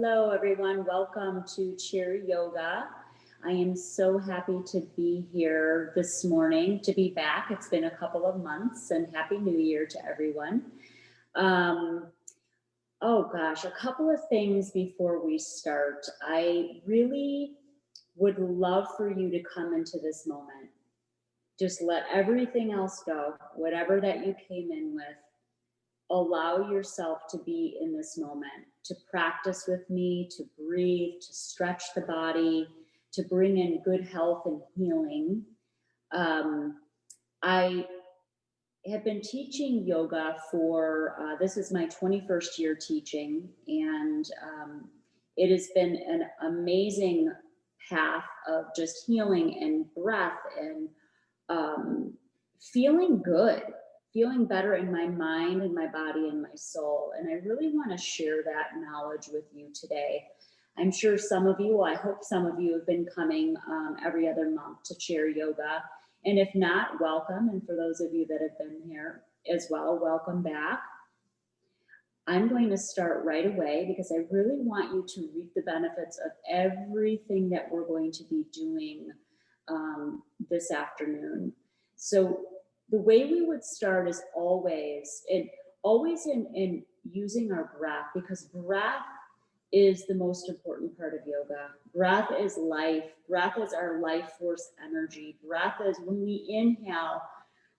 Hello, everyone. Welcome to Chair Yoga. I am so happy to be here this morning, to be back. It's been a couple of months, and Happy New Year to everyone. Um, oh gosh, a couple of things before we start. I really would love for you to come into this moment. Just let everything else go, whatever that you came in with. Allow yourself to be in this moment, to practice with me, to breathe, to stretch the body, to bring in good health and healing. I have been teaching yoga for, this is my 21st year teaching, and it has been an amazing path of just healing and breath and feeling good, feeling better in my mind and my body and my soul. And I really want to share that knowledge with you today. I'm sure some of you, I hope some of you have been coming every other month to Chair Yoga. And if not, welcome. And for those of you that have been here as well, welcome back. I'm going to start right away because I really want you to reap the benefits of everything that we're going to be doing this afternoon. So the way we would start is always in using our breath, because breath is the most important part of yoga. Breath is life. Breath is our life force energy. Breath is when we inhale,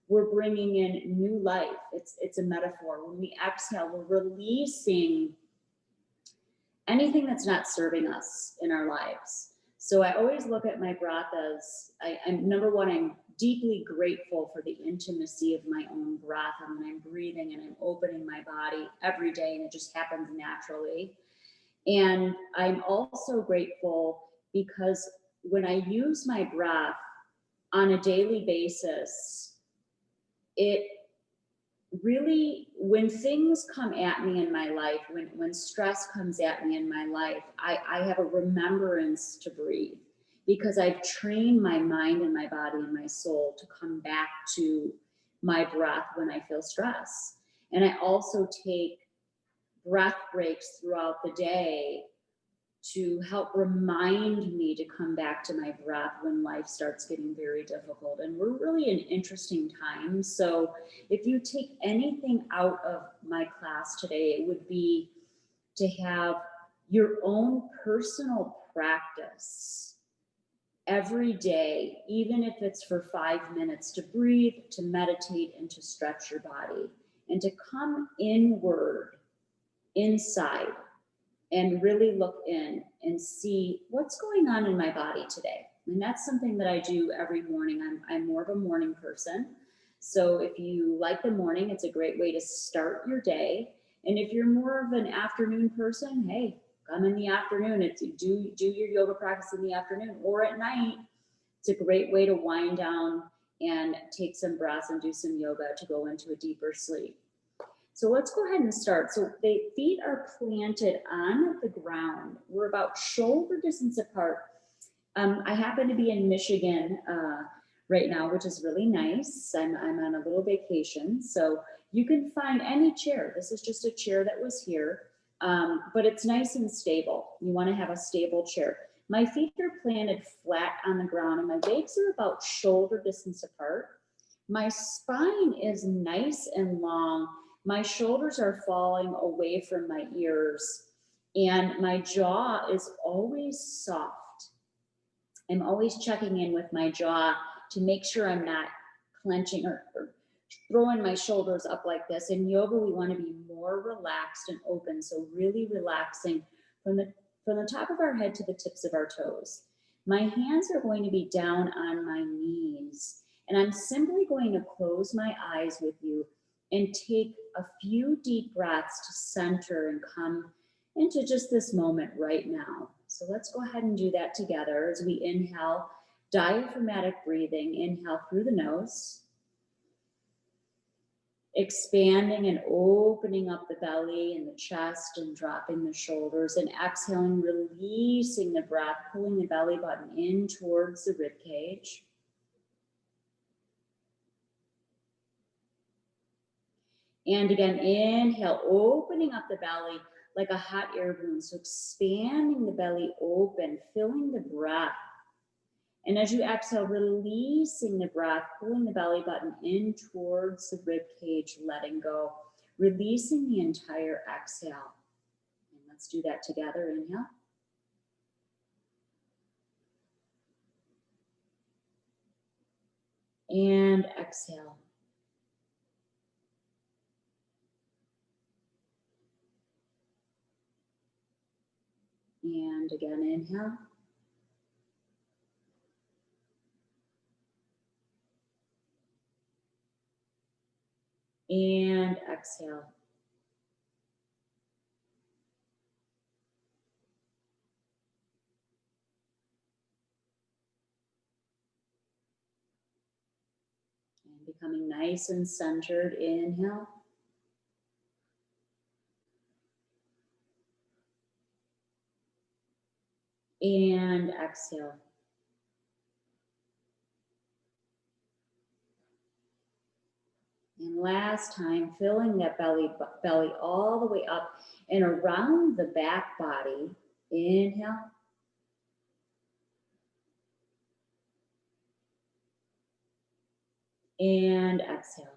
we're bringing in new life. It's a metaphor. When we exhale, we're releasing anything that's not serving us in our lives. So I always look at my breath as, I'm number one, I'm deeply grateful for the intimacy of my own breath. And when I'm breathing and I'm opening my body every day, and it just happens naturally. And I'm also grateful because when I use my breath on a daily basis, it really, when things come at me in my life, when stress comes at me in my life, I have a remembrance to breathe, because I've trained my mind and my body and my soul to come back to my breath when I feel stress. And I also take breath breaks throughout the day to help remind me to come back to my breath when life starts getting very difficult. And we're really in interesting times. So if you take anything out of my class today, it would be to have your own personal practice every day, even if it's for 5 minutes, to breathe, to meditate, and to stretch your body, and to come inward, inside, and really look in and see what's going on in my body today. And that's something that I do every morning. I'm more of a morning person. So if you like the morning, it's a great way to start your day. And if you're more of an afternoon person, hey, come in the afternoon. Do your yoga practice in the afternoon or at night. It's a great way to wind down and take some breaths and do some yoga to go into a deeper sleep. So let's go ahead and start. So the feet are planted on the ground. We're about shoulder distance apart. I happen to be in Michigan right now, which is really nice. I'm on a little vacation. So you can find any chair. This is just a chair that was here, but it's nice and stable. You want to have a stable chair. My feet are planted flat on the ground and my legs are about shoulder distance apart. My spine is nice and long. My shoulders are falling away from my ears, and my jaw is always soft. I'm always checking in with my jaw to make sure I'm not clenching or throwing my shoulders up like this. In yoga, we want to be more relaxed and open, so really relaxing from the top of our head to the tips of our toes. My hands are going to be down on my knees, and I'm simply going to close my eyes with you and take a few deep breaths to center and come into just this moment right now. So let's go ahead and do that together as we inhale, diaphragmatic breathing. Inhale through the nose, expanding and opening up the belly and the chest and dropping the shoulders, and exhaling, releasing the breath, pulling the belly button in towards the rib cage. And again, inhale, opening up the belly, like a hot air balloon. So expanding the belly open, filling the breath. And as you exhale, releasing the breath, pulling the belly button in towards the rib cage, letting go, releasing the entire exhale. And let's do that together. Inhale. And exhale. And again, inhale. And exhale. And becoming nice and centered. Inhale. And exhale. And last time, filling that belly all the way up and around the back body. Inhale. And exhale.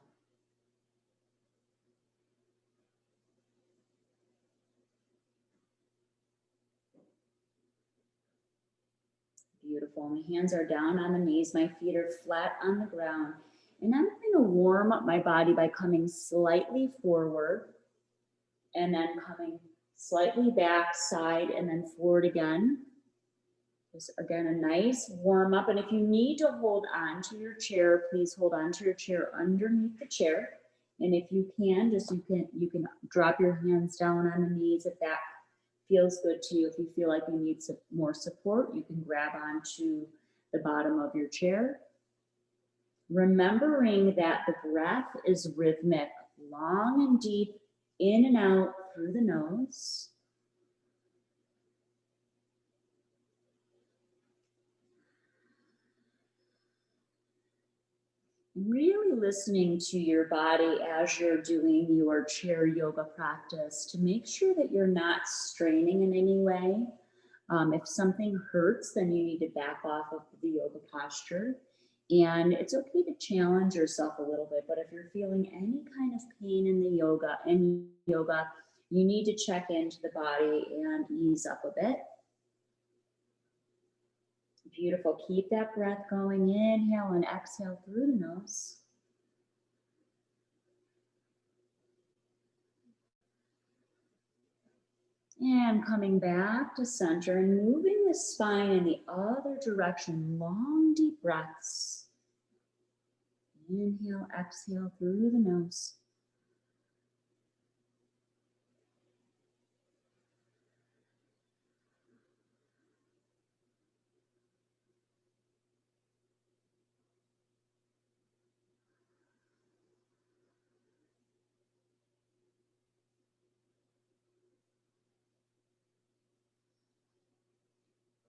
Beautiful. My hands are down on the knees. My feet are flat on the ground. And I'm going to warm up my body by coming slightly forward and then coming slightly back, side, and then forward again. Just again, a nice warm up. And if you need to hold on to your chair, please hold on to your chair underneath the chair. And if you can, you can drop your hands down on the knees if that feels good to you. If you feel like you need some more support, you can grab onto the bottom of your chair. Remembering that the breath is rhythmic, long and deep, in and out through the nose. Really listening to your body as you're doing your chair yoga practice to make sure that you're not straining in any way. If something hurts, then you need to back off of the yoga posture. And it's okay to challenge yourself a little bit, but if you're feeling any kind of pain in yoga, you need to check into the body and ease up a bit. Beautiful. Keep that breath going. Inhale and exhale through the nose. And coming back to center and moving the spine in the other direction. Long, deep breaths. Inhale, exhale through the nose.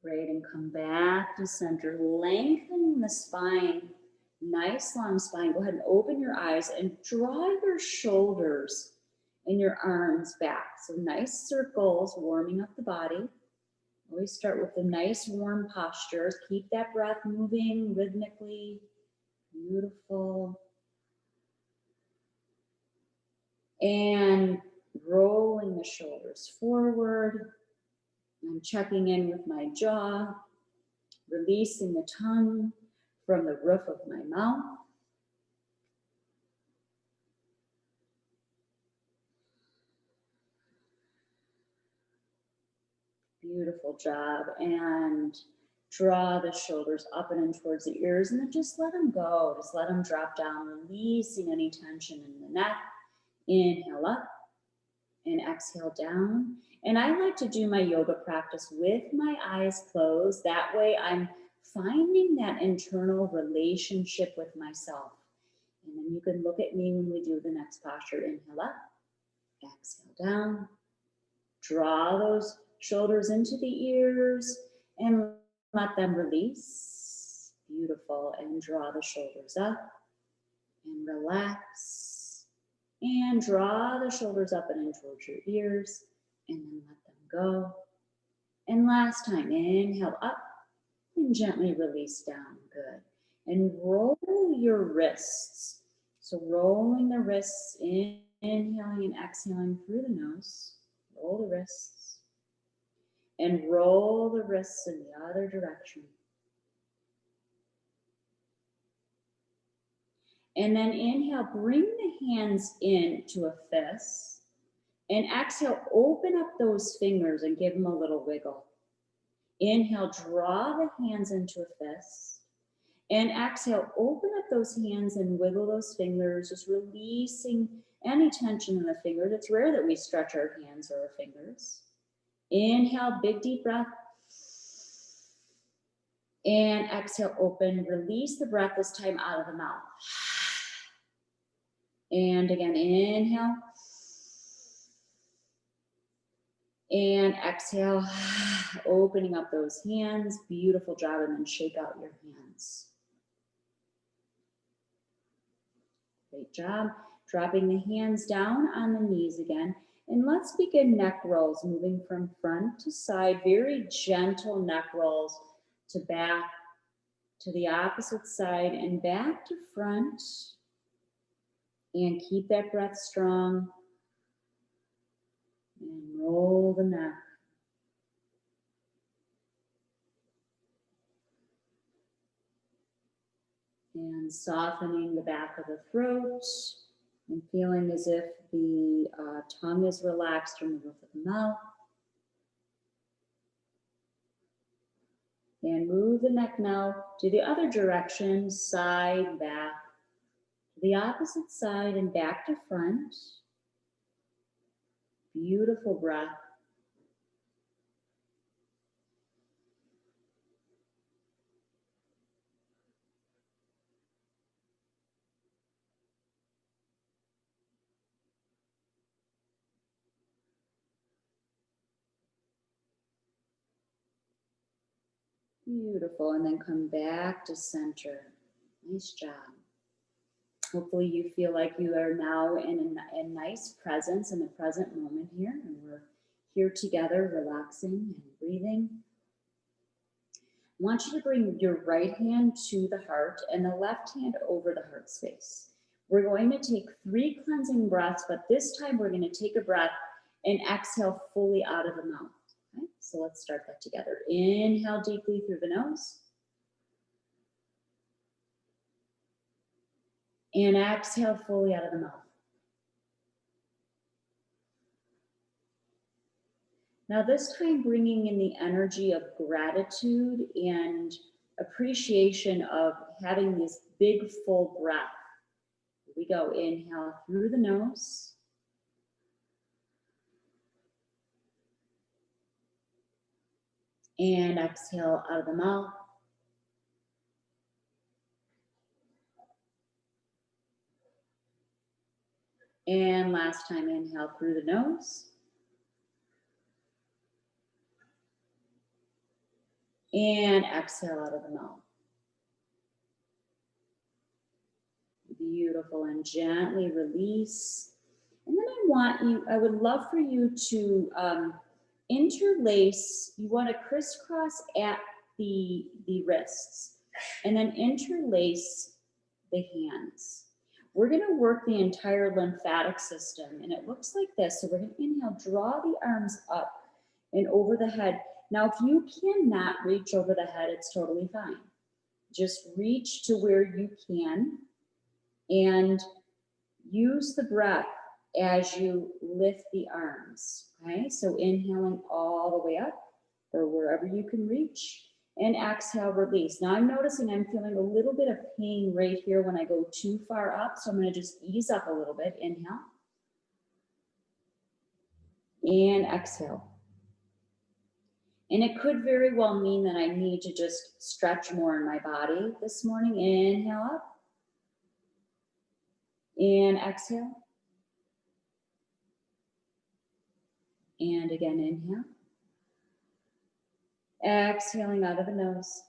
Great, and come back to center, lengthening the spine, nice long spine. Go ahead and open your eyes and draw your shoulders and your arms back. So nice circles, warming up the body. Always start with a nice warm posture. Keep that breath moving rhythmically. Beautiful. And rolling the shoulders forward. I'm checking in with my jaw, releasing the tongue from the roof of my mouth. Beautiful job. And draw the shoulders up and in towards the ears, and then just let them go. Just let them drop down, releasing any tension in the neck. Inhale up and exhale down. And I like to do my yoga practice with my eyes closed. That way I'm finding that internal relationship with myself. And then you can look at me when we do the next posture. Inhale up, exhale down. Draw those shoulders into the ears and let them release. Beautiful. And draw the shoulders up and relax. And draw the shoulders up and in towards your ears and then let them go. And last time, inhale up and gently release down. Good. And roll your wrists. So rolling the wrists, inhaling and exhaling through the nose. Roll the wrists. And roll the wrists in the other direction. And then inhale, bring the hands into a fist. And exhale, open up those fingers and give them a little wiggle. Inhale, draw the hands into a fist. And exhale, open up those hands and wiggle those fingers, just releasing any tension in the fingers. It's rare that we stretch our hands or our fingers. Inhale, big deep breath. And exhale, open, release the breath, this time out of the mouth. And again, inhale. And exhale, opening up those hands. Beautiful job. And then shake out your hands. Great job. Dropping the hands down on the knees again. And let's begin neck rolls, moving from front to side. Very gentle neck rolls to back, to the opposite side, and back to front. And keep that breath strong. And roll the neck. And softening the back of the throat. And feeling as if the tongue is relaxed from the roof of the mouth. And move the neck now to the other direction, side, back. The opposite side and back to front. Beautiful breath. Beautiful. And then come back to center. Nice job. Hopefully you feel like you are now in a nice presence in the present moment here. And we're here together, relaxing and breathing. I want you to bring your right hand to the heart and the left hand over the heart space. We're going to take 3 cleansing breaths, but this time we're going to take a breath and exhale fully out of the mouth. Okay? So let's start that together. Inhale deeply through the nose. And exhale fully out of the mouth. Now this time bringing in the energy of gratitude and appreciation of having this big full breath. Here we go. Inhale through the nose. And exhale out of the mouth. And last time, inhale through the nose. And exhale out of the mouth. Beautiful. And gently release. And then I would love for you to interlace. You want to crisscross at the wrists. And then interlace the hands. We're going to work the entire lymphatic system, and it looks like this. So we're going to inhale, draw the arms up and over the head. Now, if you cannot reach over the head, it's totally fine. Just reach to where you can and use the breath as you lift the arms. Okay, so inhaling all the way up or wherever you can reach. And exhale, release. Now I'm noticing I'm feeling a little bit of pain right here when I go too far up. So I'm going to just ease up a little bit. Inhale. And exhale. And it could very well mean that I need to just stretch more in my body this morning. Inhale up. And exhale. And again, inhale. Exhaling out of the nose.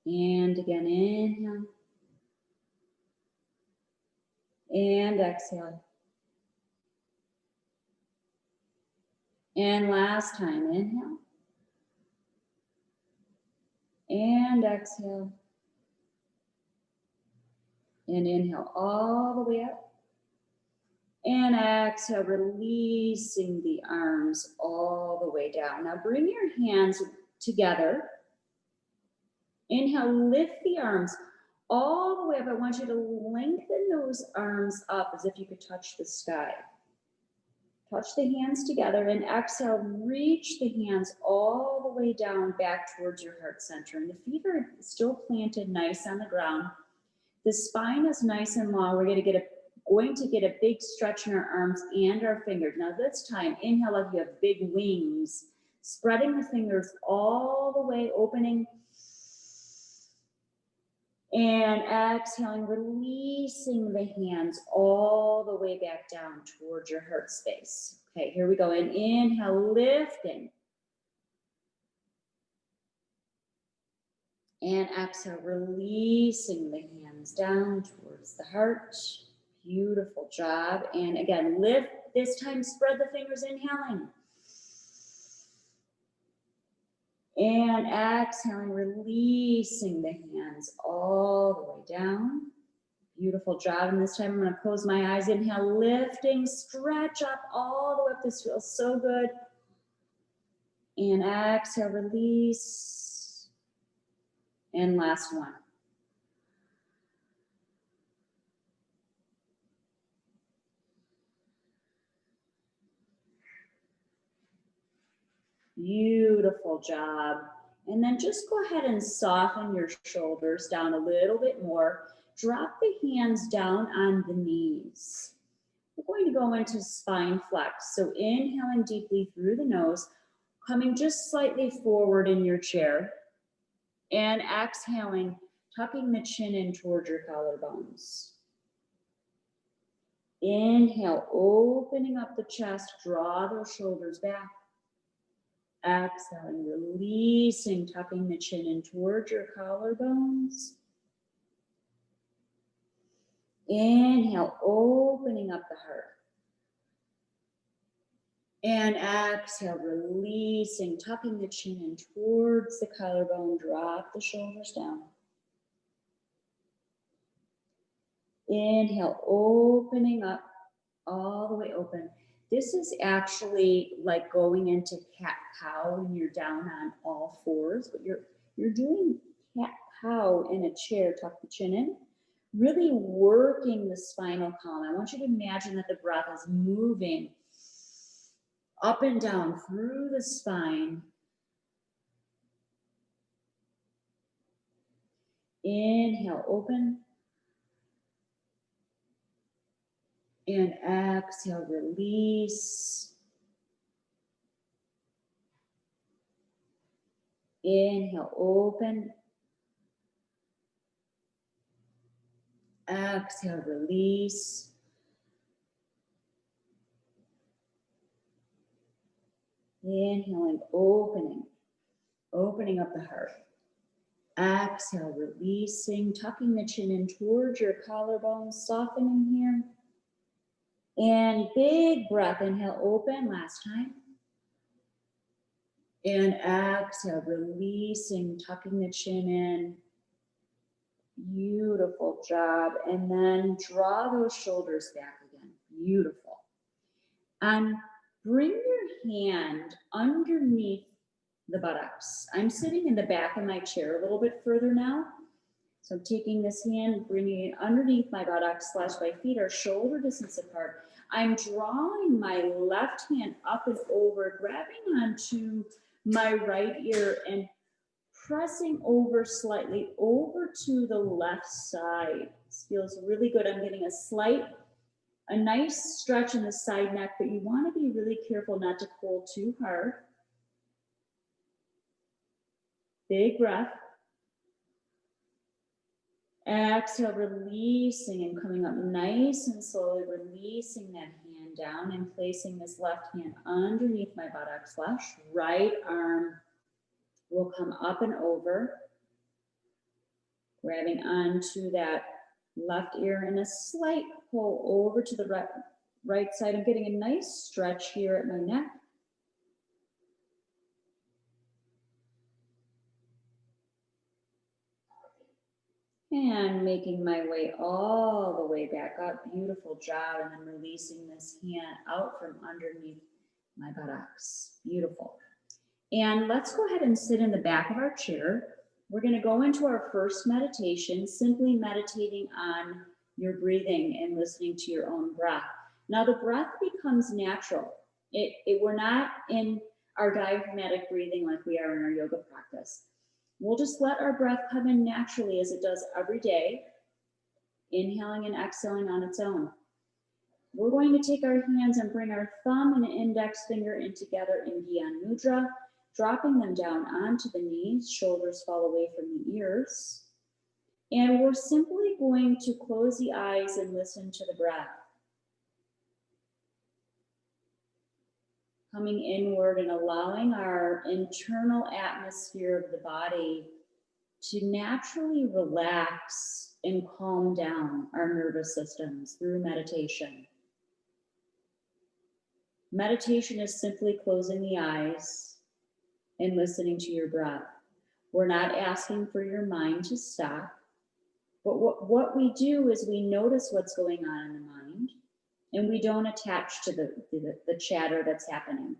And again, inhale. And exhale. And last time, inhale. And exhale. And inhale all the way up. And exhale, releasing the arms all the way down. Now bring your hands together. Inhale, lift the arms all the way up. I want you to lengthen those arms up as if you could touch the sky. Touch the hands together, and exhale, reach the hands all the way down back towards your heart center. And the feet are still planted nice on the ground. The spine is nice and long. We're going to get a big stretch in our arms and our fingers. Now this time, inhale like you have big wings, spreading the fingers all the way, opening. And exhaling, releasing the hands all the way back down towards your heart space. Okay, here we go. And inhale, lifting. And exhale, releasing the hands down towards the heart. Beautiful job. And again, lift. This time, spread the fingers, inhaling. And exhaling, releasing the hands all the way down. Beautiful job. And this time I'm going to close my eyes. Inhale, lifting, stretch up all the way up. This feels so good. And exhale, release. And last one. Beautiful job. And then just go ahead and soften your shoulders down a little bit more. Drop the hands down on the knees. We're going to go into spine flex. So inhaling deeply through the nose, coming just slightly forward in your chair. And exhaling, tucking the chin in towards your collarbones. Inhale, opening up the chest, draw those shoulders back. Exhaling, releasing, tucking the chin in towards your collarbones. Inhale, opening up the heart. And exhale, releasing, tucking the chin in towards the collarbone. Drop the shoulders down. Inhale, opening up, all the way open. This is actually like going into cat-cow when you're down on all fours, but you're doing cat-cow in a chair, tuck the chin in, really working the spinal column. I want you to imagine that the breath is moving up and down through the spine. Inhale, open. And exhale, release. Inhale, open. Exhale, release. Inhaling, opening up the heart. Exhale, releasing, tucking the chin in towards your collarbone, softening here. And big breath, inhale, open, last time. And exhale, releasing, tucking the chin in. Beautiful job. And then draw those shoulders back again. Beautiful. And bring your hand underneath the buttocks. I'm sitting in the back of my chair a little bit further now. So I'm taking this hand, bringing it underneath my buttocks / my feet are shoulder distance apart. I'm drawing my left hand up and over, grabbing onto my right ear and pressing over slightly over to the left side. This feels really good. I'm getting a nice stretch in the side neck, but you want to be really careful not to pull too hard. Big breath. Exhale, releasing and coming up nice and slowly, releasing that hand down and placing this left hand underneath my buttocks. Right arm will come up and over, grabbing onto that left ear and a slight pull over to the right side. I'm getting a nice stretch here at my neck. And making my way all the way back up. Beautiful job. And then releasing this hand out from underneath my buttocks. Beautiful. And let's go ahead and sit in the back of our chair. We're going to go into our first meditation, simply meditating on your breathing and listening to your own breath. Now the breath becomes natural. We're not in our diaphragmatic breathing like we are in our yoga practice. We'll just let our breath come in naturally as it does every day, inhaling and exhaling on its own. We're going to take our hands and bring our thumb and index finger in together in Guyan Mudra, dropping them down onto the knees, shoulders fall away from the ears. And we're simply going to close the eyes and listen to the breath. Coming inward and allowing our internal atmosphere of the body to naturally relax and calm down our nervous systems through meditation. Meditation is simply closing the eyes and listening to your breath. We're not asking for your mind to stop, but what we do is we notice what's going on in the mind, and we don't attach to the chatter that's happening.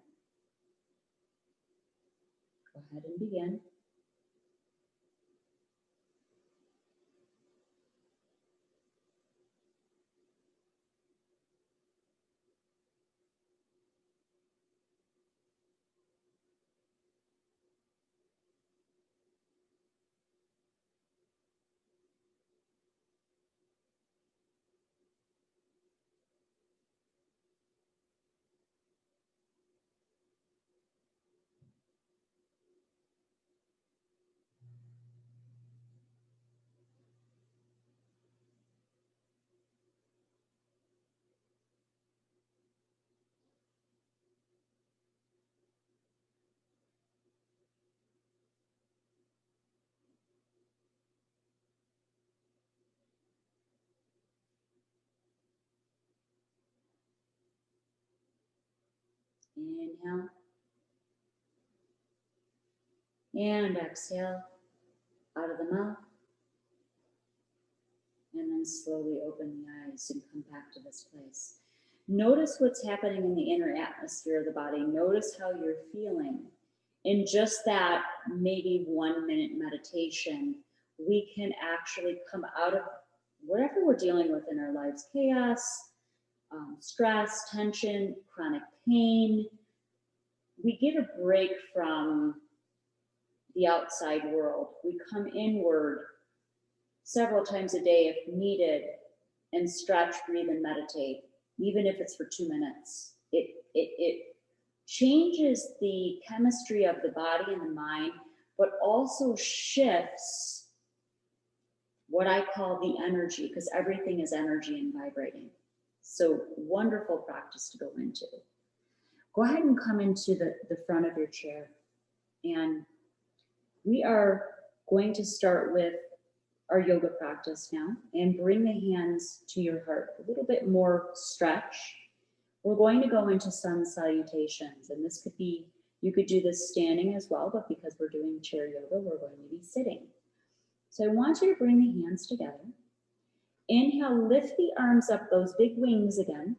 Go ahead and begin. Inhale. And exhale out of the mouth. And then slowly open the eyes and come back to this place. Notice what's happening in the inner atmosphere of the body. Notice how you're feeling. In just that maybe 1 minute meditation, we can actually come out of whatever we're dealing with in our lives, chaos, stress, tension, chronic pain. We get a break from the outside world. We come inward several times a day if needed and stretch, breathe, and meditate, even if it's for 2 minutes. It changes the chemistry of the body and the mind, but also shifts what I call the energy, because everything is energy and vibrating. So wonderful practice to go into. Go ahead and come into the front of your chair. And we are going to start with our yoga practice now and bring the hands to your heart. A little bit more stretch. We're going to go into sun salutations. And this could be, you could do this standing as well, but because we're doing chair yoga, we're going to be sitting. So I want you to bring the hands together. Inhale, lift the arms up, those big wings again.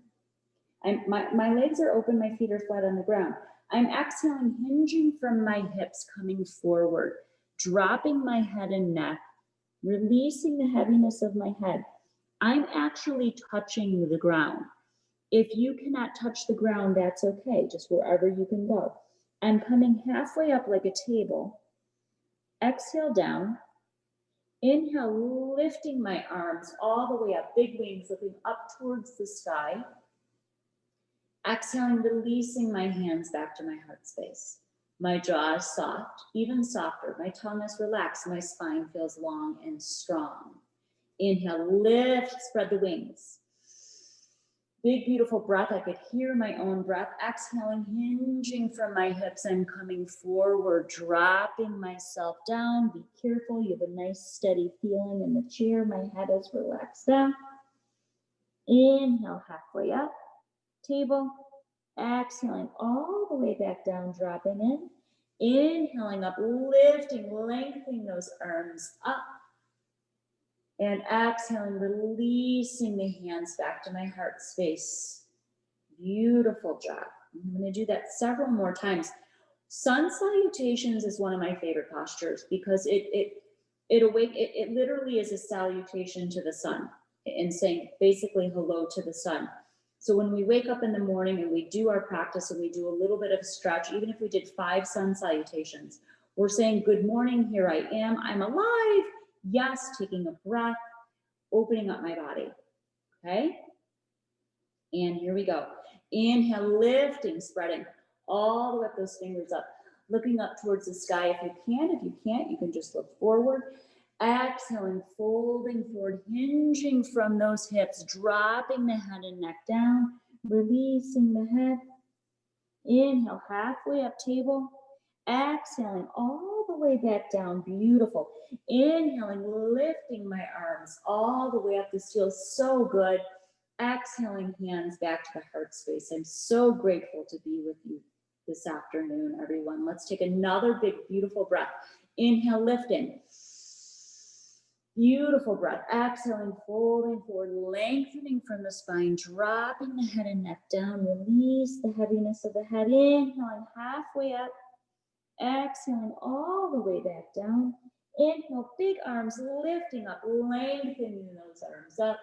My legs are open, my feet are flat on the ground. I'm exhaling, hinging from my hips, coming forward, dropping my head and neck, releasing the heaviness of my head. I'm actually touching the ground. If you cannot touch the ground, that's okay, just wherever you can go. I'm coming halfway up like a table. Exhale down. Inhale, lifting my arms all the way up, big wings looking up towards the sky. Exhaling, releasing my hands back to my heart space. My jaw is soft, even softer. My tongue is relaxed. My spine feels long and strong. Inhale, lift, spread the wings. Big, beautiful breath. I could hear my own breath. Exhaling, hinging from my hips and coming forward, dropping myself down. Be careful. You have a nice, steady feeling in the chair. My head is relaxed down. Inhale, halfway up. Table. Exhaling all the way back down, dropping in. Inhaling up, lifting, lengthening those arms up. And exhaling, releasing the hands back to my heart space. Beautiful job. I'm going to do that several more times. Sun salutations is one of my favorite postures because it literally is a salutation to the sun and saying basically hello to the sun. So when we wake up in the morning and we do our practice and we do a little bit of a stretch, even if we did 5 sun salutations, we're saying, good morning, here I am, I'm alive. Yes, taking a breath, opening up my body. Okay? And here we go. Inhale, lifting, spreading all the way up, those fingers up, looking up towards the sky if you can. If you can't, you can just look forward. Exhaling, folding forward, hinging from those hips, dropping the head and neck down, releasing the head. Inhale, halfway up, table. Exhaling all the way back down, beautiful. Inhaling, lifting my arms all the way up. This feels so good. Exhaling, hands back to the heart space. I'm so grateful to be with you this afternoon, everyone. Let's take another big, beautiful breath. Inhale, lifting. Beautiful breath. Exhaling, folding forward, lengthening from the spine, dropping the head and neck down. Release the heaviness of the head. Inhaling, halfway up. Exhaling all the way back down. Inhale, big arms lifting up, lengthening those arms up.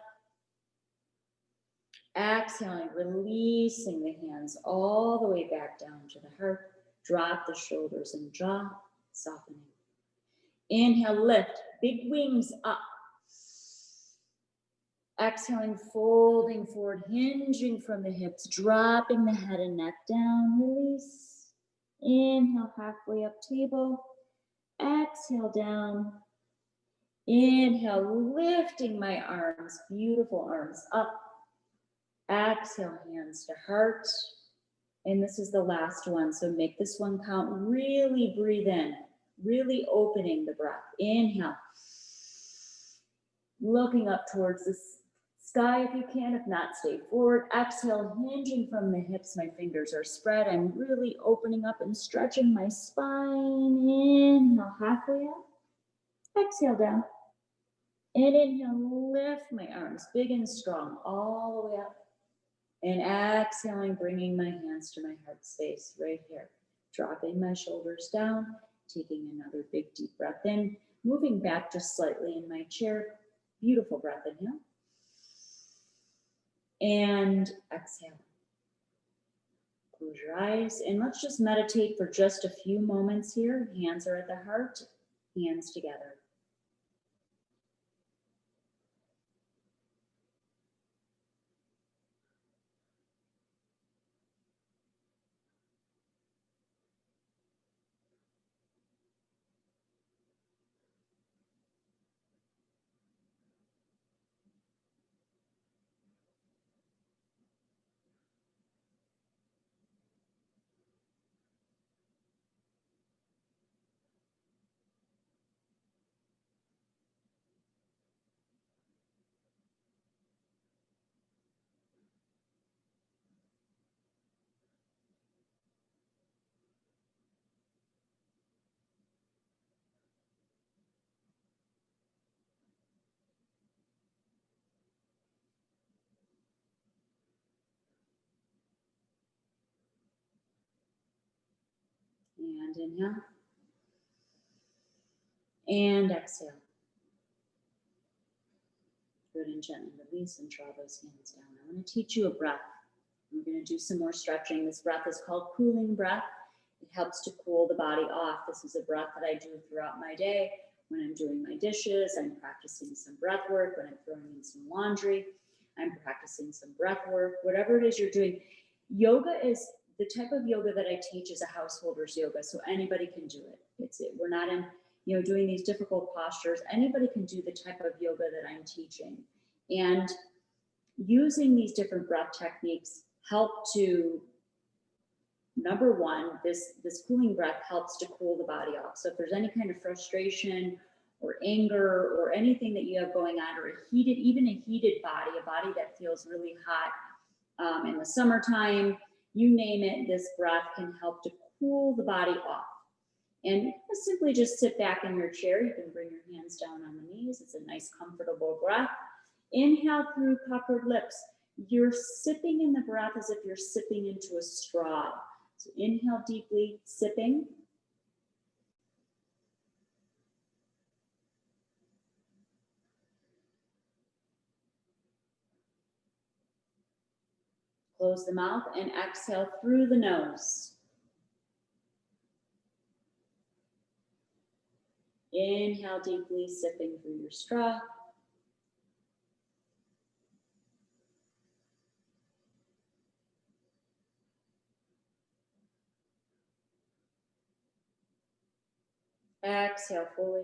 Exhaling, releasing the hands all the way back down to the heart. Drop the shoulders and jaw, softening. Inhale, lift, big wings up. Exhaling, folding forward, hinging from the hips, dropping the head and neck down, release. Inhale, halfway up, table. Exhale, down. Inhale, lifting my arms, beautiful arms up. Exhale, hands to heart. And this is the last one, so make this one count. Really breathe in, really opening the breath. Inhale. Looking up towards the sky if you can, if not, stay forward. Exhale, hinging from the hips, my fingers are spread. I'm really opening up and stretching my spine. Inhale, halfway up. Exhale, down. And inhale, lift my arms, big and strong, all the way up. And exhaling, bringing my hands to my heart space right here. Dropping my shoulders down, taking another big deep breath in, moving back just slightly in my chair. Beautiful breath, inhale. And exhale. Close your eyes and let's just meditate for just a few moments here. Hands are at the heart, hands together. And inhale. And exhale. Good, and gently release and draw those hands down. I want to teach you a breath. We're going to do some more stretching. This breath is called cooling breath. It helps to cool the body off. This is a breath that I do throughout my day. When I'm doing my dishes, I'm practicing some breath work. When I'm throwing in some laundry, I'm practicing some breath work. Whatever it is you're doing, yoga is the type of yoga that I teach is a householder's yoga, so anybody can do it. We're not in, doing these difficult postures. Anybody can do the type of yoga that I'm teaching. And using these different breath techniques help to, number one, this cooling breath helps to cool the body off. So if there's any kind of frustration or anger or anything that you have going on, or even a heated body, a body that feels really hot in the summertime, you name it, this breath can help to cool the body off. And simply just sit back in your chair. You can bring your hands down on the knees. It's a nice, comfortable breath. Inhale through puckered lips. You're sipping in the breath as if you're sipping into a straw. So inhale deeply, sipping. Close the mouth and exhale through the nose. Inhale deeply, sipping through your straw. Exhale fully.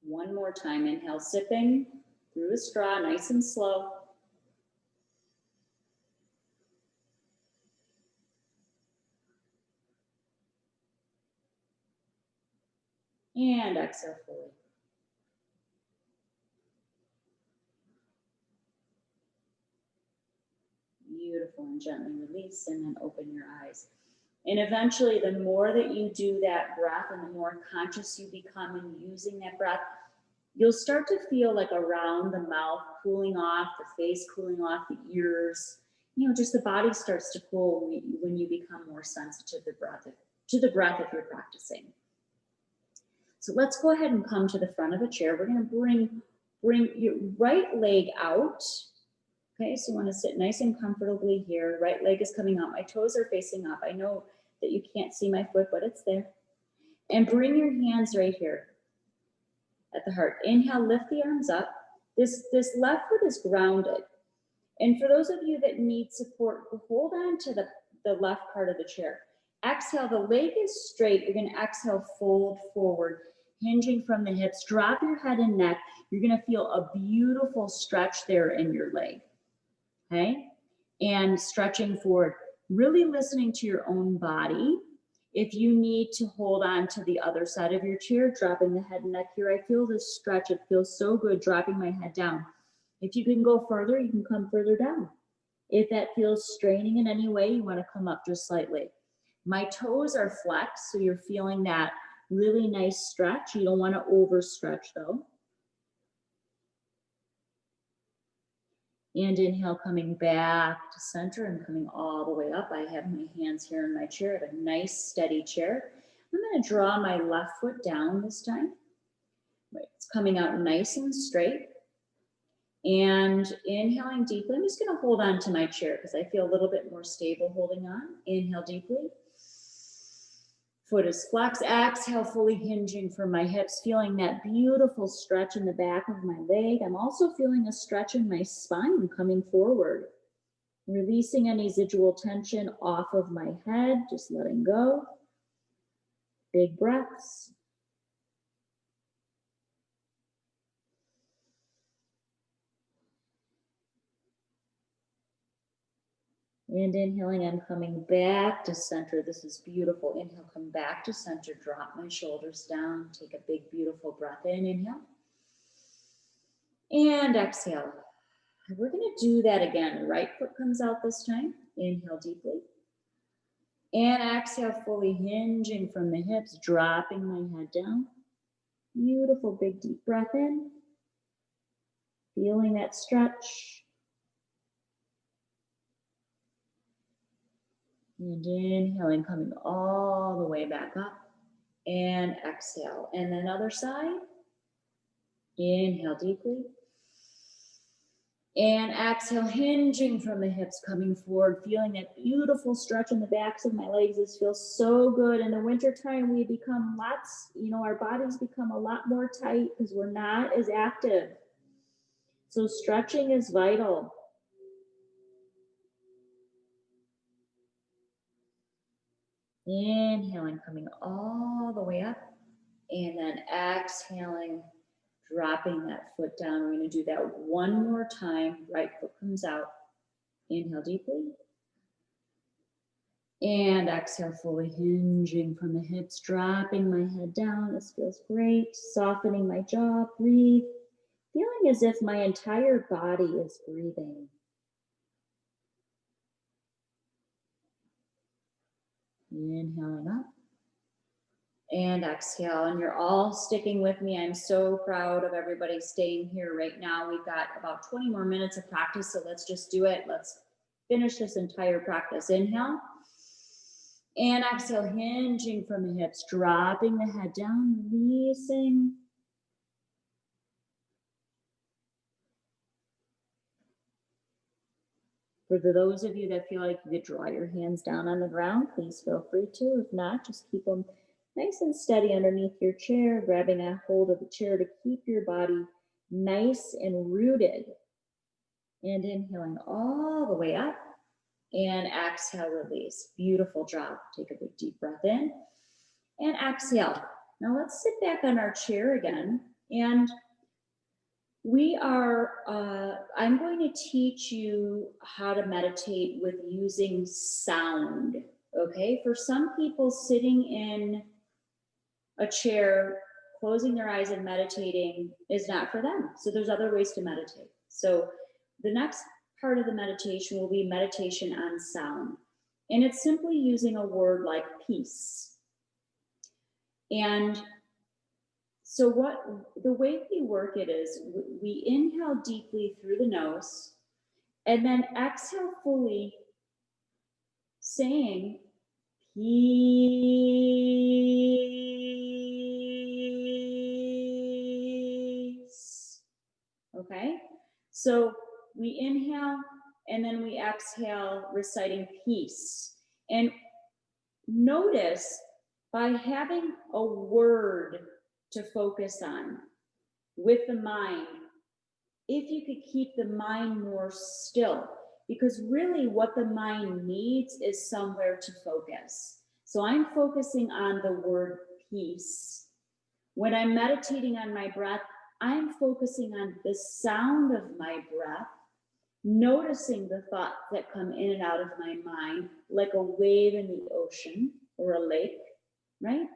One more time. Inhale, sipping through a straw, nice and slow. And exhale fully. Beautiful, and gently release and then open your eyes. And eventually, the more that you do that breath and the more conscious you become in using that breath, you'll start to feel like around the mouth cooling off, the face cooling off, the ears, just the body starts to cool when you become more sensitive to the breath if you're practicing. So let's go ahead and come to the front of a chair. We're going to bring your right leg out. Okay, so you want to sit nice and comfortably here. Right leg is coming out. My toes are facing up. I know that you can't see my foot, but it's there. And bring your hands right here at the heart. Inhale, lift the arms up. This left foot is grounded. And for those of you that need support, hold on to the left part of the chair. Exhale, the leg is straight. You're going to exhale, fold forward, hinging from the hips. Drop your head and neck. You're going to feel a beautiful stretch there in your leg. Okay? And stretching forward, really listening to your own body. If you need to hold on to the other side of your chair, dropping the head and neck here. I feel this stretch. It feels so good dropping my head down. If you can go further, you can come further down. If that feels straining in any way, you want to come up just slightly. My toes are flexed, so you're feeling that really nice stretch. You don't want to overstretch though. And inhale, coming back to center and coming all the way up. I have my hands here in my chair. I have a nice steady chair. I'm going to draw my left foot down this time. It's coming out nice and straight. And inhaling deeply, I'm just going to hold on to my chair because I feel a little bit more stable holding on. Inhale deeply. Foot is flexed. Exhale, fully hinging from my hips, feeling that beautiful stretch in the back of my leg. I'm also feeling a stretch in my spine coming forward. Releasing any residual tension off of my head, just letting go. Big breaths. And inhaling, I'm coming back to center. This is beautiful. Inhale, come back to center. Drop my shoulders down. Take a big, beautiful breath in. Inhale. And exhale. We're going to do that again. Right foot comes out this time. Inhale deeply. And exhale, fully hinging from the hips, dropping my head down. Beautiful, big, deep breath in. Feeling that stretch. And inhaling, coming all the way back up. And exhale. And then other side. Inhale deeply. And exhale, hinging from the hips, coming forward, feeling that beautiful stretch in the backs of my legs. This feels so good. In the wintertime, we become our bodies become a lot more tight because we're not as active. So stretching is vital. Inhaling, coming all the way up. And then exhaling, dropping that foot down. We're going to do that one more time. Right foot comes out. Inhale deeply. And exhale, fully hinging from the hips, dropping my head down. This feels great. Softening my jaw. Breathe. feeling as if my entire body is breathing. Inhaling up and exhale. And you're all sticking with me. I'm so proud of everybody staying here right now. We've got about 20 more minutes of practice, so let's just do it. Let's finish this entire practice. Inhale and exhale, hinging from the hips, dropping the head down, releasing. For those of you that feel like you could draw your hands down on the ground, please feel free to. If not, just keep them nice and steady underneath your chair, grabbing a hold of the chair to keep your body nice and rooted. And inhaling all the way up and exhale, release. Beautiful job. Take a big deep breath in and exhale. Now let's sit back on our chair again, and I'm going to teach you how to meditate with using sound, okay? For some people, sitting in a chair, closing their eyes and meditating is not for them. So there's other ways to meditate. So the next part of the meditation will be meditation on sound. And it's simply using a word like peace. And so the way we work it is we inhale deeply through the nose and then exhale fully, saying peace. Okay? So we inhale and then we exhale, reciting peace. And notice, by having a word to focus on with the mind, if you could keep the mind more still, because really what the mind needs is somewhere to focus. So I'm focusing on the word peace. When I'm meditating on my breath, I'm focusing on the sound of my breath, noticing the thoughts that come in and out of my mind, like a wave in the ocean or a lake, right?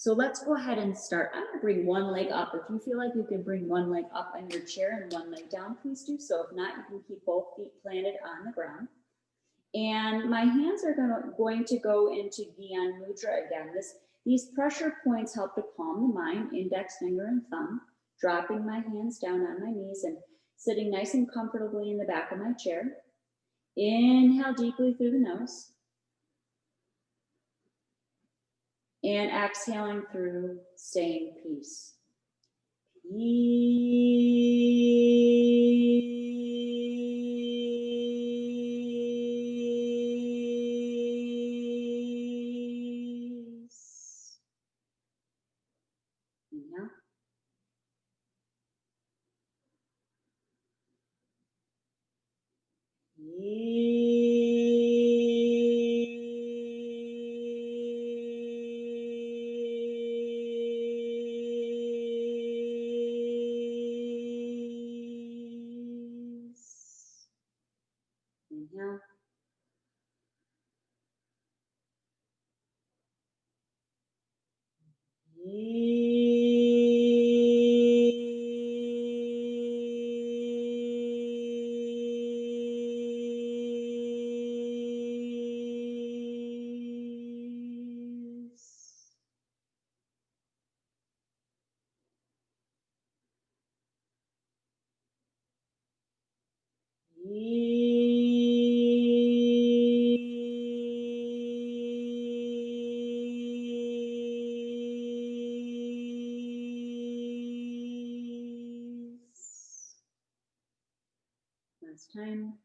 So let's go ahead and start. I'm gonna bring one leg up. If you feel like you can bring one leg up on your chair and one leg down, please do so. If not, you can keep both feet planted on the ground. And my hands are going to go into Guyan Mudra again. These pressure points help to calm the mind, index finger and thumb, dropping my hands down on my knees and sitting nice and comfortably in the back of my chair. Inhale deeply through the nose. And exhaling through, saying peace. Peace. Inhale. Inhale. Last time.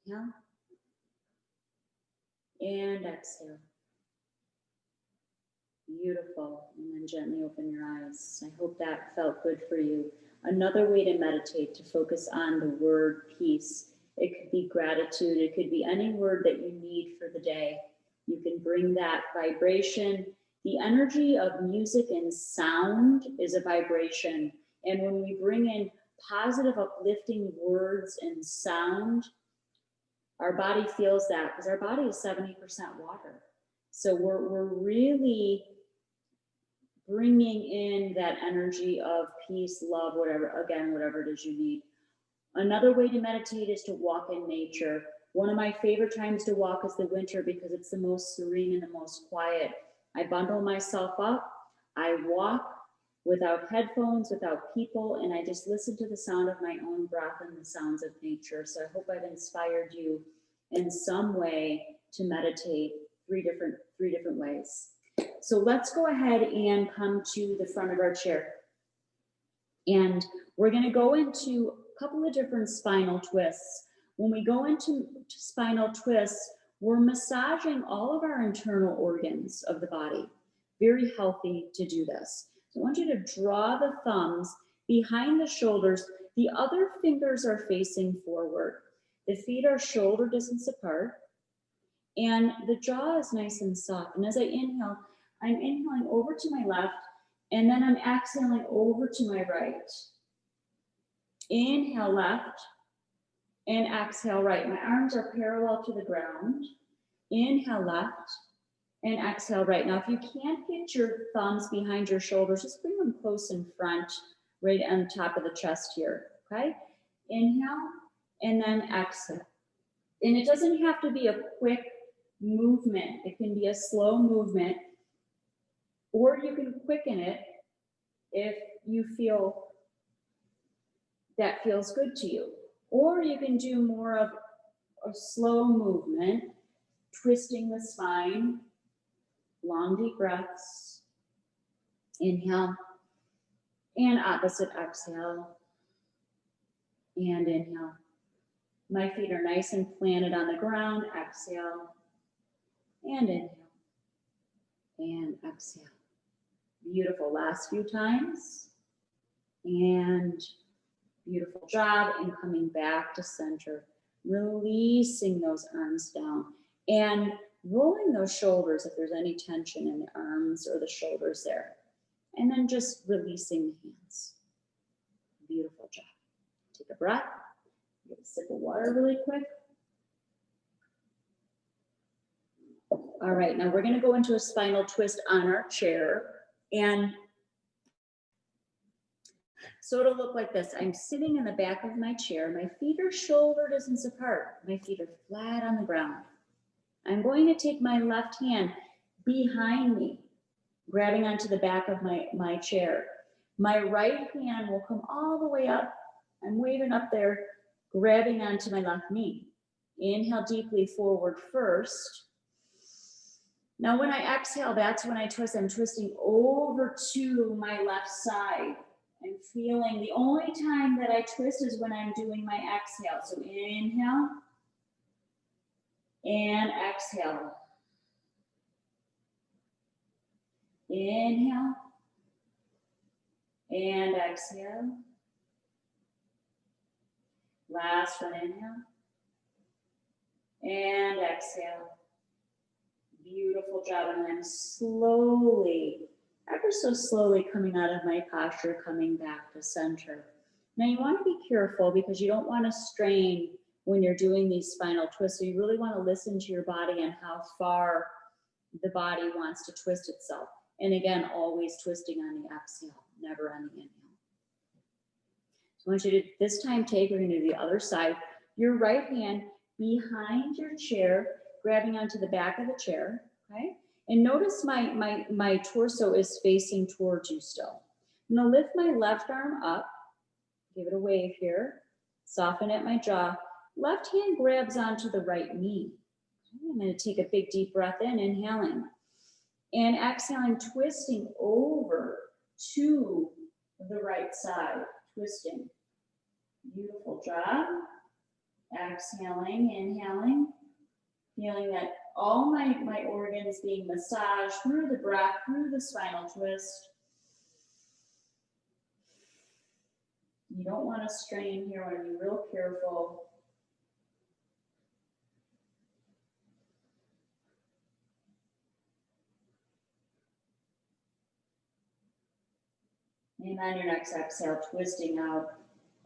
Inhale. And exhale. Beautiful. And then gently open your eyes. I hope that felt good for you. Another way to meditate, to focus on the word peace. It could be gratitude. It could be any word that you need for the day. You can bring that vibration. The energy of music and sound is a vibration. And when we bring in positive, uplifting words and sound, our body feels that, because our body is 70% water. So we're really bringing in that energy of peace, love, whatever, again, whatever it is you need. Another way to meditate is to walk in nature. One of my favorite times to walk is the winter because it's the most serene and the most quiet. I bundle myself up, I walk without headphones, without people, and I just listen to the sound of my own breath and the sounds of nature. So I hope I've inspired you in some way to meditate three different ways. So let's go ahead and come to the front of our chair. And we're going to go into a couple of different spinal twists. When we go into spinal twists, we're massaging all of our internal organs of the body. Very healthy to do this. So I want you to draw the thumbs behind the shoulders. The other fingers are facing forward. The feet are shoulder distance apart. And the jaw is nice and soft. And as I inhale, I'm inhaling over to my left, and then I'm exhaling over to my right. Inhale left, and exhale right. My arms are parallel to the ground. Inhale left, and exhale right. Now, if you can't get your thumbs behind your shoulders, just bring them close in front, right on top of the chest here, okay? Inhale, and then exhale. And it doesn't have to be a quick movement. It can be a slow movement, or you can quicken it if you feel that feels good to you. Or you can do more of a slow movement, twisting the spine, long deep breaths. Inhale, and opposite exhale, and inhale. My feet are nice and planted on the ground. Exhale, and inhale, and exhale. Beautiful. Last few times. And beautiful job. And coming back to center. Releasing those arms down. And rolling those shoulders if there's any tension in the arms or the shoulders there. And then just releasing the hands. Beautiful job. Take a breath. Get a sip of water really quick. All right, now we're going to go into a spinal twist on our chair. And so it'll look like this. I'm sitting in the back of my chair. My feet are shoulder distance apart. My feet are flat on the ground. I'm going to take my left hand behind me, grabbing onto the back of my chair. My right hand will come all the way up. I'm waving up there, grabbing onto my left knee. Inhale deeply forward first. Now when I exhale, that's when I twist. I'm twisting over to my left side. I'm feeling, the only time that I twist is when I'm doing my exhale. So inhale and exhale. Inhale and exhale. Last one, inhale and exhale. Beautiful job. And I'm slowly, ever so slowly coming out of my posture, coming back to center. Now you want to be careful because you don't want to strain when you're doing these spinal twists. So you really want to listen to your body and how far the body wants to twist itself. And again, always twisting on the exhale, never on the inhale. So I want you to this time we're going to do the other side. Your right hand behind your chair, grabbing onto the back of the chair, okay? And notice my torso is facing towards you still. I'm gonna lift my left arm up, give it a wave here, soften at my jaw. Left hand grabs onto the right knee. Okay, I'm gonna take a big deep breath in, inhaling. And exhaling, twisting over to the right side, twisting. Beautiful job. Exhaling, inhaling, feeling that all my organs being massaged through the breath, through the spinal twist. You don't want to strain here, want to be real careful. And on your next exhale, twisting out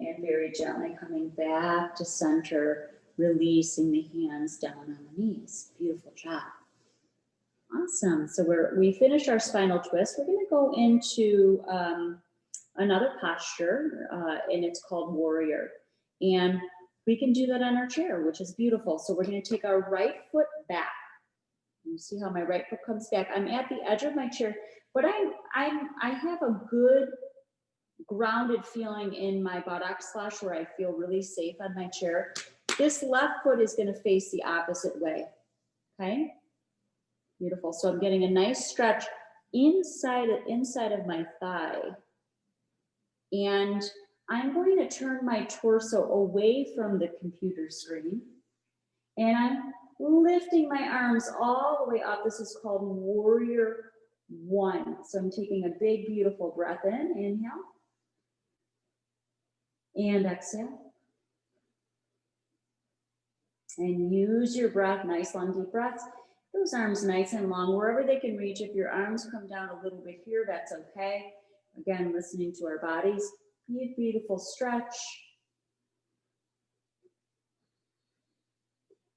and very gently coming back to center, releasing the hands down on the knees. Beautiful job. Awesome. So we finished our spinal twist. We're going to go into another posture, and it's called warrior. And we can do that on our chair, which is beautiful. So we're going to take our right foot back. You see how my right foot comes back? I'm at the edge of my chair, but I have a good grounded feeling in my buttocks slash where I feel really safe on my chair. This left foot is going to face the opposite way. Okay. Beautiful. So I'm getting a nice stretch inside of my thigh. And I'm going to turn my torso away from the computer screen. And I'm lifting my arms all the way up. This is called Warrior One. So I'm taking a big, beautiful breath in. Inhale. And exhale. And use your breath, nice long deep breaths. Those arms nice and long, wherever they can reach. If your arms come down a little bit here, that's okay. Again, listening to our bodies. Be a beautiful stretch.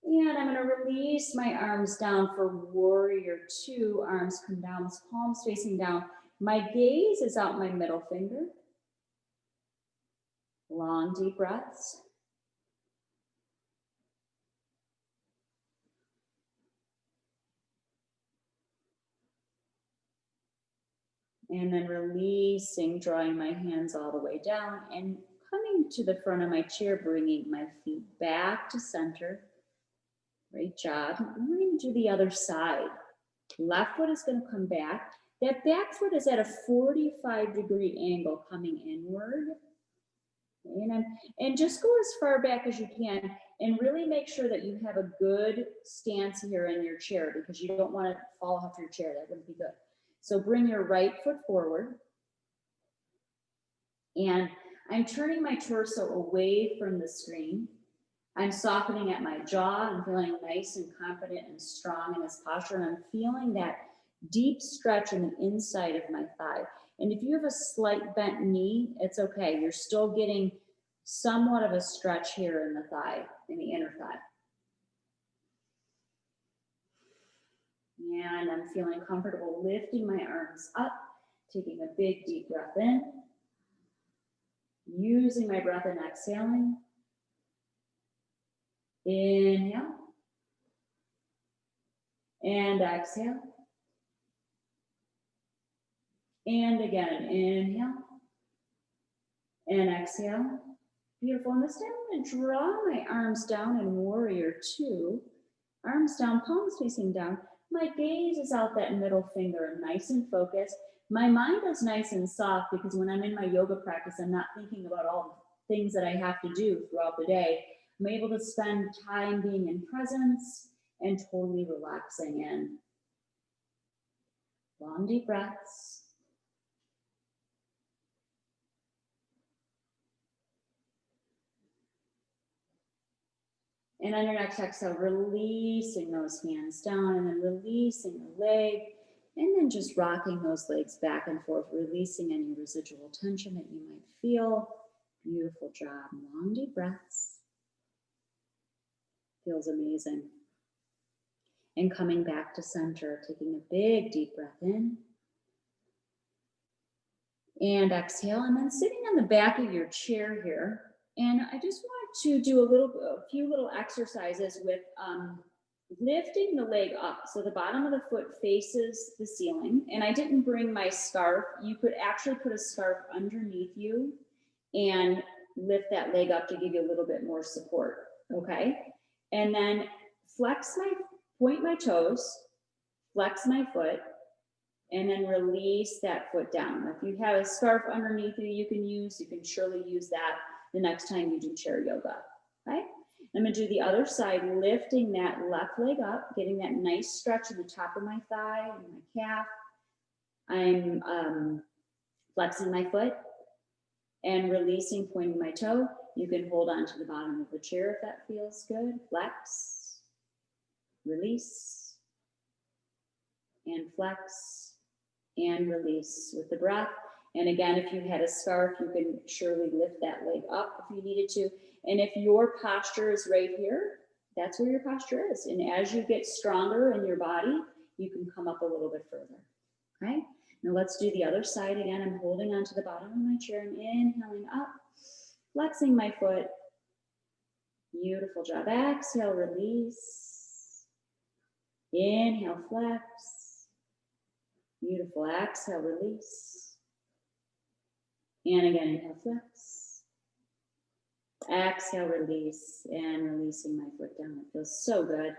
And I'm going to release my arms down for Warrior Two. Arms come down, palms facing down. My gaze is out my middle finger. Long deep breaths. And then releasing, drawing my hands all the way down and coming to the front of my chair, bringing my feet back to center. Great job. And we're going to do the other side. Left foot is going to come back. That back foot is at a 45-degree angle coming inward. And just go as far back as you can and really make sure that you have a good stance here in your chair because you don't want to fall off your chair. That wouldn't be good. So bring your right foot forward. And I'm turning my torso away from the screen. I'm softening at my jaw. I'm feeling nice and confident and strong in this posture. And I'm feeling that deep stretch in the inside of my thigh. And if you have a slight bent knee, it's okay. You're still getting somewhat of a stretch here in the thigh, in the inner thigh. And I'm feeling comfortable lifting my arms up, taking a big deep breath in, using my breath and exhaling. Inhale. And exhale. And again, inhale. And exhale. Beautiful. And this time I'm going to draw my arms down in Warrior Two. Arms down, palms facing down. My gaze is out that middle finger, nice and focused. My mind is nice and soft because when I'm in my yoga practice, I'm not thinking about all the things that I have to do throughout the day. I'm able to spend time being in presence and totally relaxing in. Long deep breaths. And on your next exhale, releasing those hands down and then releasing the leg and then just rocking those legs back and forth, releasing any residual tension that you might feel. Beautiful job. Long deep breaths. Feels amazing. And coming back to center, taking a big deep breath in. And exhale, and then sitting on the back of your chair here. And I just want to do a few little exercises with lifting the leg up. So the bottom of the foot faces the ceiling. And I didn't bring my scarf. You could actually put a scarf underneath you and lift that leg up to give you a little bit more support. Okay. And then point my toes, flex my foot, and then release that foot down. If you have a scarf underneath you can surely use that the next time you do chair yoga, okay? I'm gonna do the other side, lifting that left leg up, getting that nice stretch in the top of my thigh and my calf. I'm flexing my foot and releasing, pointing my toe. You can hold on to the bottom of the chair if that feels good. Flex, release, and flex, and release with the breath. And again, if you had a scarf, you can surely lift that leg up if you needed to. And if your posture is right here, that's where your posture is. And as you get stronger in your body, you can come up a little bit further. Okay? Now let's do the other side again. I'm holding onto the bottom of my chair. I'm inhaling up, flexing my foot. Beautiful job. Exhale, release. Inhale, flex. Beautiful. Exhale, release. And again, inhale, flex. Exhale, release. And releasing my foot down. It feels so good.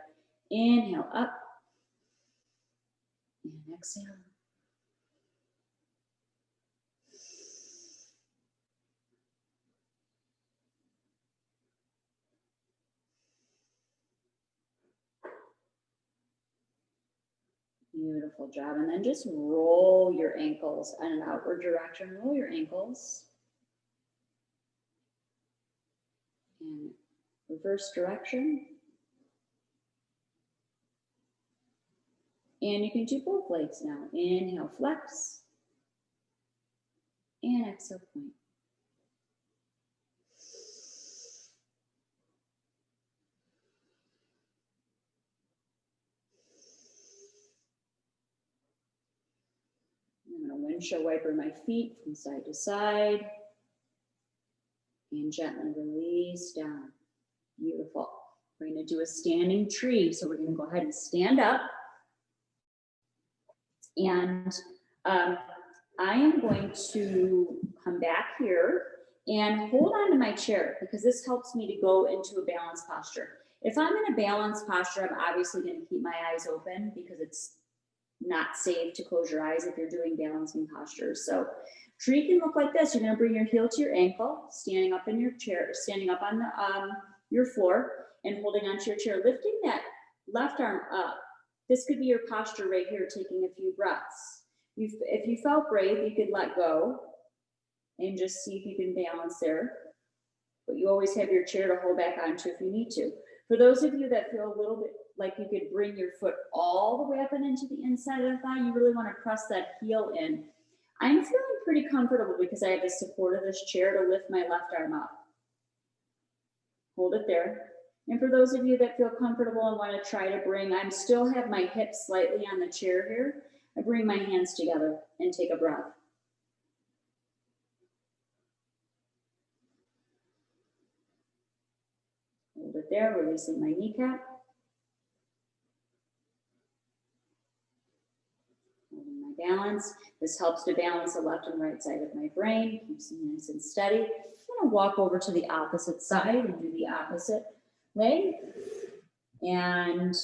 Inhale, up. And exhale. Beautiful job. And then just roll your ankles in an outward direction. Roll your ankles. And reverse direction. And you can do both legs now. Inhale, flex. And exhale, point. I'm going to windshield wiper my feet from side to side. And gently release down. Beautiful. We're going to do a standing tree. So we're going to go ahead and stand up. And I am going to come back here and hold on to my chair because this helps me to go into a balanced posture. If I'm in a balanced posture, I'm obviously going to keep my eyes open because it's not safe to close your eyes if you're doing balancing postures. So tree can look like this. You're going to bring your heel to your ankle, standing up in your chair, standing up on the, your floor and holding onto your chair, lifting that left arm up. This could be your posture right here, taking a few breaths. If you felt brave, you could let go and just see if you can balance there. But you always have your chair to hold back onto if you need to. For those of you that feel a little bit like you could bring your foot all the way up and into the inside of the thigh, you really want to press that heel in. I'm feeling pretty comfortable because I have the support of this chair to lift my left arm up. Hold it there. And for those of you that feel comfortable and want to try to bring, I still have my hips slightly on the chair here. I bring my hands together and take a breath. Hold it there, releasing my kneecap. Holding my balance. This helps to balance the left and right side of my brain. Keeps me nice and steady. I'm going to walk over to the opposite side and do the opposite leg. And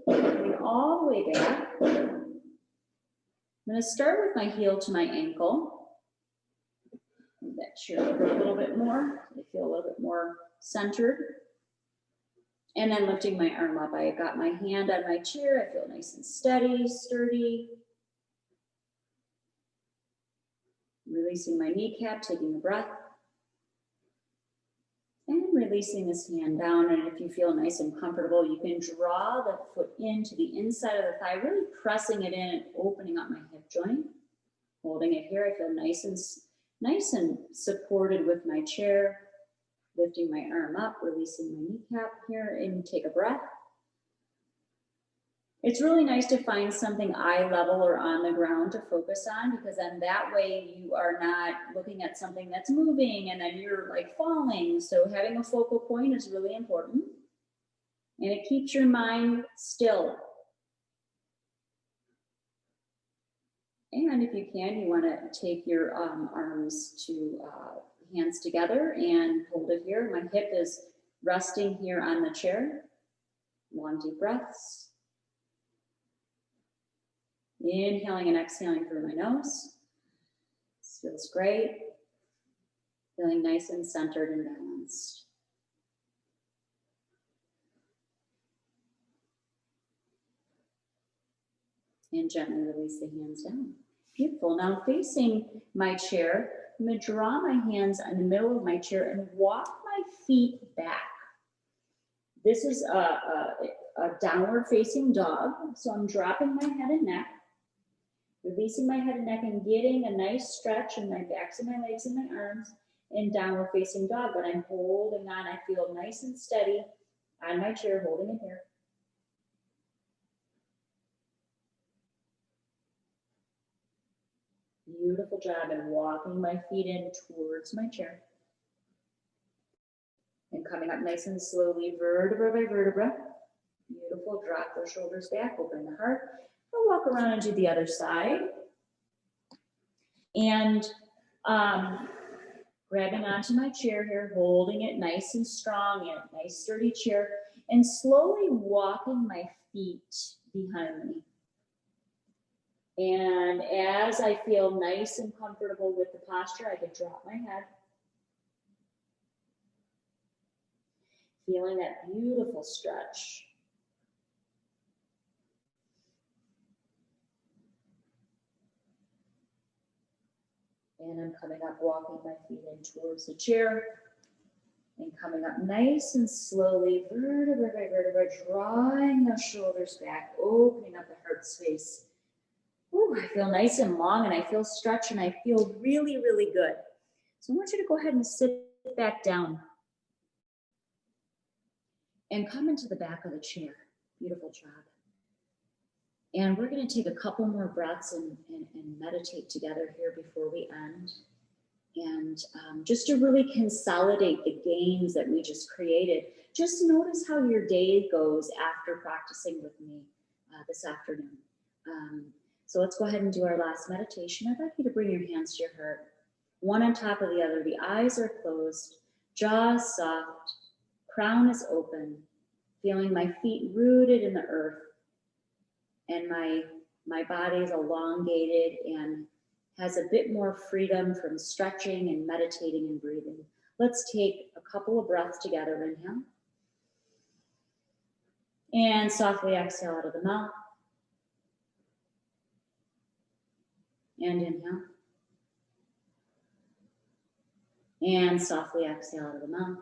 coming all the way back. I'm going to start with my heel to my ankle. Move that chair over a little bit more. I feel a little bit more centered. And then lifting my arm up. I got my hand on my chair. I feel nice and steady, sturdy. Releasing my kneecap, taking a breath. And releasing this hand down. And if you feel nice and comfortable, you can draw the foot into the inside of the thigh, really pressing it in and opening up my hip joint. Holding it here, I feel nice and supported with my chair. Lifting my arm up, releasing my kneecap here, and take a breath. It's really nice to find something eye level or on the ground to focus on, because then that way you are not looking at something that's moving and then you're like falling. So having a focal point is really important. And it keeps your mind still. And if you can, you want to take your arms to hands together and hold it here. My hip is resting here on the chair. Long deep breaths. Inhaling and exhaling through my nose. This feels great. Feeling nice and centered and balanced. And gently release the hands down. Beautiful. Now facing my chair, I'm going to draw my hands in the middle of my chair and walk my feet back. This is a downward facing dog. So I'm dropping my head and neck, releasing my head and neck and getting a nice stretch in my backs of my legs and my arms in downward facing dog, but I'm holding on. I feel nice and steady on my chair, holding it here. Beautiful job. And walking my feet in towards my chair. And coming up nice and slowly, vertebra by vertebra. Beautiful. Drop the shoulders back, open the heart. I'll walk around and do the other side. And grabbing onto my chair here, holding it nice and strong in a nice sturdy chair, and slowly walking my feet behind me. And as I feel nice and comfortable with the posture, I can drop my head. Feeling that beautiful stretch. And I'm coming up, walking my feet in towards the chair. And coming up nice and slowly, vertebra by vertebra, drawing the shoulders back, opening up the heart space. Ooh, I feel nice and long and I feel stretched and I feel really, really good. So I want you to go ahead and sit back down and come into the back of the chair. Beautiful job. And we're going to take a couple more breaths and meditate together here before we end. And just to really consolidate the gains that we just created, just notice how your day goes after practicing with me this afternoon. So let's go ahead and do our last meditation. I'd like you to bring your hands to your heart, one on top of the other. The eyes are closed, jaw is soft, crown is open, feeling my feet rooted in the earth, and my body is elongated and has a bit more freedom from stretching and meditating and breathing. Let's take a couple of breaths together. Inhale. And softly exhale out of the mouth. And inhale. And softly exhale out of the mouth.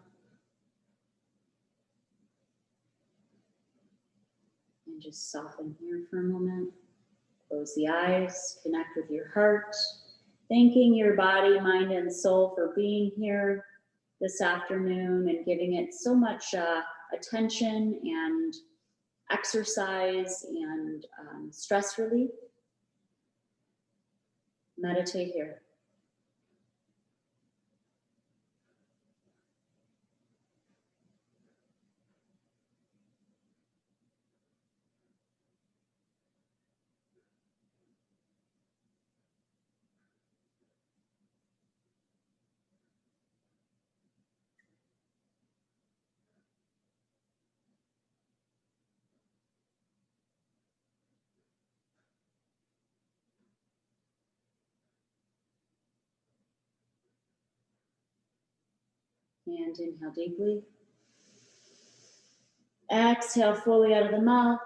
And just soften here for a moment. Close the eyes, connect with your heart, thanking your body, mind, and soul for being here this afternoon and giving it so much attention and exercise and stress relief. Meditate here. And inhale deeply. Exhale fully out of the mouth.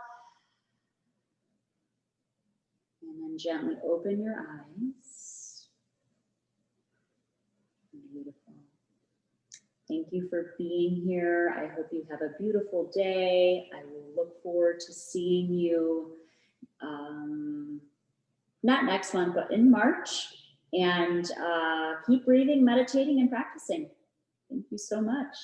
And then gently open your eyes. Beautiful. Thank you for being here. I hope you have a beautiful day. I will look forward to seeing you, not next month, but in March. And keep breathing, meditating, and practicing. Thank you so much.